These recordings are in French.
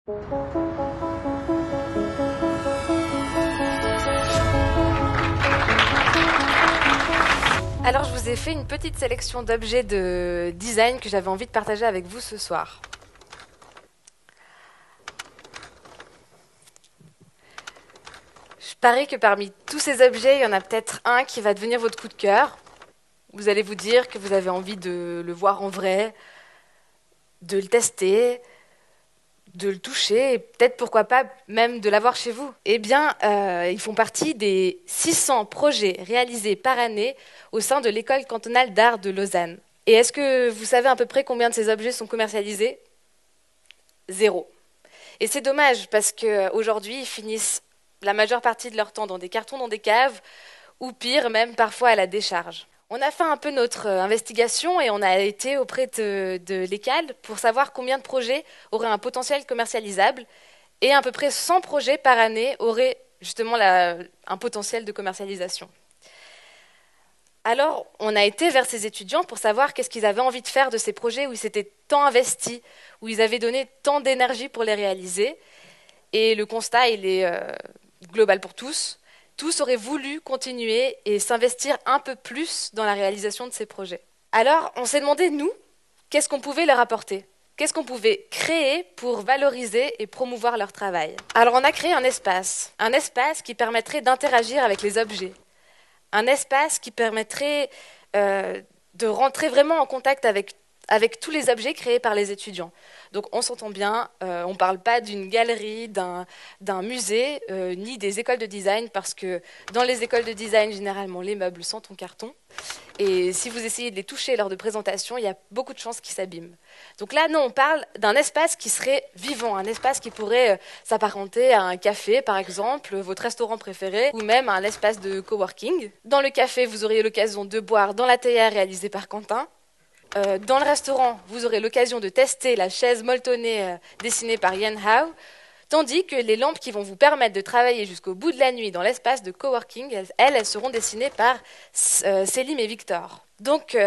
Alors, je vous ai fait une petite sélection d'objets de design que j'avais envie de partager avec vous ce soir. Je parie que parmi tous ces objets, il y en a peut-être un qui va devenir votre coup de cœur. Vous allez vous dire que vous avez envie de le voir en vrai, de le tester, de le toucher, et peut-être pourquoi pas même de l'avoir chez vous. Eh bien, ils font partie des 600 projets réalisés par année au sein de l'École cantonale d'art de Lausanne. Et est-ce que vous savez à peu près combien de ces objets sont commercialisés? 0. Et c'est dommage parce qu'aujourd'hui, ils finissent la majeure partie de leur temps dans des cartons, dans des caves, ou pire, même parfois à la décharge. On a fait un peu notre investigation et on a été auprès de l'ECAL pour savoir combien de projets auraient un potentiel commercialisable, et à peu près 100 projets par année auraient justement un potentiel de commercialisation. Alors, on a été vers ces étudiants pour savoir qu'est-ce qu'ils avaient envie de faire de ces projets où ils s'étaient tant investis, où ils avaient donné tant d'énergie pour les réaliser. Et le constat, il est global pour tous. Tous auraient voulu continuer et s'investir un peu plus dans la réalisation de ces projets. Alors, on s'est demandé, nous, qu'est-ce qu'on pouvait leur apporter? Qu'est-ce qu'on pouvait créer pour valoriser et promouvoir leur travail? Alors, on a créé un espace qui permettrait d'interagir avec les objets, un espace qui permettrait de rentrer vraiment en contact avec tous les objets créés par les étudiants. Donc on s'entend bien, on ne parle pas d'une galerie, d'un musée, ni des écoles de design, parce que dans les écoles de design, généralement, les meubles sont en carton. Et si vous essayez de les toucher lors de présentations, il y a beaucoup de chances qu'ils s'abîment. Donc là, non, on parle d'un espace qui serait vivant, un espace qui pourrait s'apparenter à un café, par exemple, votre restaurant préféré, ou même à un espace de coworking. Dans le café, vous auriez l'occasion de boire dans la théière réalisée par Quentin. Dans le restaurant, vous aurez l'occasion de tester la chaise molletonnée dessinée par Yen Hao, tandis que les lampes qui vont vous permettre de travailler jusqu'au bout de la nuit dans l'espace de coworking, elles seront dessinées par Célim et Victor. Donc,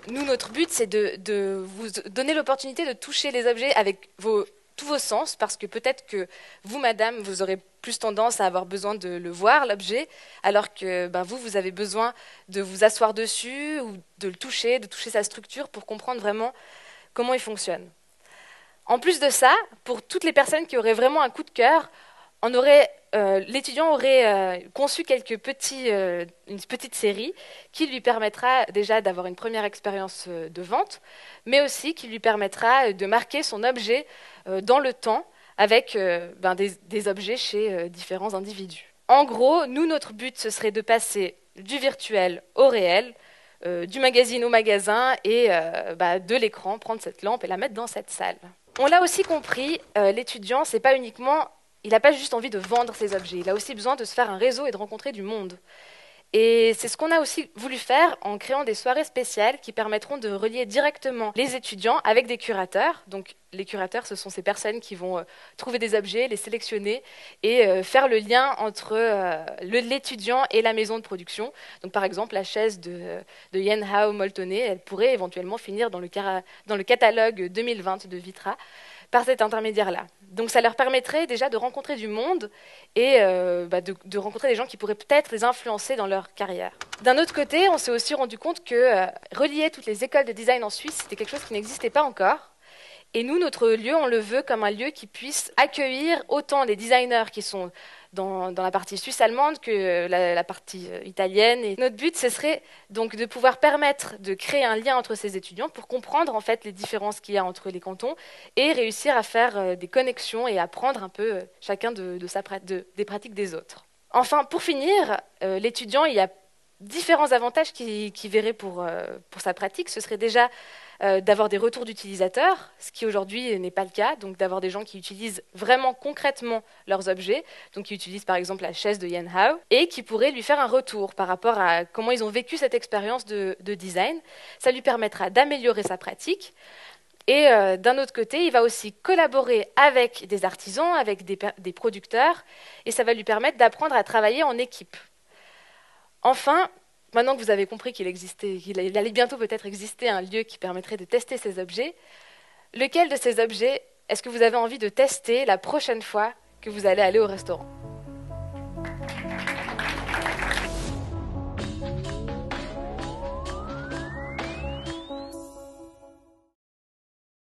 nous, notre but, c'est de vous donner l'opportunité de toucher les objets avec tous vos sens, parce que peut-être que vous, madame, vous aurez plus tendance à avoir besoin de le voir, l'objet, alors que vous avez besoin de vous asseoir dessus ou de le toucher, de toucher sa structure pour comprendre vraiment comment il fonctionne. En plus de ça, pour toutes les personnes qui auraient vraiment un coup de cœur, l'étudiant aurait conçu une petite série qui lui permettra déjà d'avoir une première expérience de vente, mais aussi qui lui permettra de marquer son objet dans le temps avec des objets chez différents individus. En gros, nous, notre but, ce serait de passer du virtuel au réel, du magazine au magasin et de l'écran, prendre cette lampe et la mettre dans cette salle. On l'a aussi compris, l'étudiant, il n'a pas juste envie de vendre ses objets, il a aussi besoin de se faire un réseau et de rencontrer du monde. Et c'est ce qu'on a aussi voulu faire en créant des soirées spéciales qui permettront de relier directement les étudiants avec des curateurs. Donc les curateurs, ce sont ces personnes qui vont trouver des objets, les sélectionner et faire le lien entre l'étudiant et la maison de production. Donc par exemple, la chaise de Yen Hao molletonnée, elle pourrait éventuellement finir dans le catalogue 2020 de Vitra par cet intermédiaire-là. Donc ça leur permettrait déjà de rencontrer du monde et de rencontrer des gens qui pourraient peut-être les influencer dans leur carrière. D'un autre côté, on s'est aussi rendu compte que relier toutes les écoles de design en Suisse, c'était quelque chose qui n'existait pas encore. Et nous, notre lieu, on le veut comme un lieu qui puisse accueillir autant les designers qui sont dans la partie suisse-allemande que la partie italienne. Et notre but, ce serait donc de pouvoir permettre de créer un lien entre ces étudiants pour comprendre en fait les différences qu'il y a entre les cantons et réussir à faire des connexions et apprendre un peu chacun des pratiques des autres. Enfin, pour finir, l'étudiant, il y a différents avantages qu'il verrait pour sa pratique. Ce serait déjà d'avoir des retours d'utilisateurs, ce qui aujourd'hui n'est pas le cas, donc d'avoir des gens qui utilisent vraiment concrètement leurs objets, donc qui utilisent par exemple la chaise de Yen Hao, et qui pourraient lui faire un retour par rapport à comment ils ont vécu cette expérience de design. Ça lui permettra d'améliorer sa pratique. Et d'un autre côté, il va aussi collaborer avec des artisans, avec des producteurs, et ça va lui permettre d'apprendre à travailler en équipe. Enfin, maintenant que vous avez compris qu'il allait bientôt peut-être exister un lieu qui permettrait de tester ces objets, lequel de ces objets est-ce que vous avez envie de tester la prochaine fois que vous allez aller au restaurant?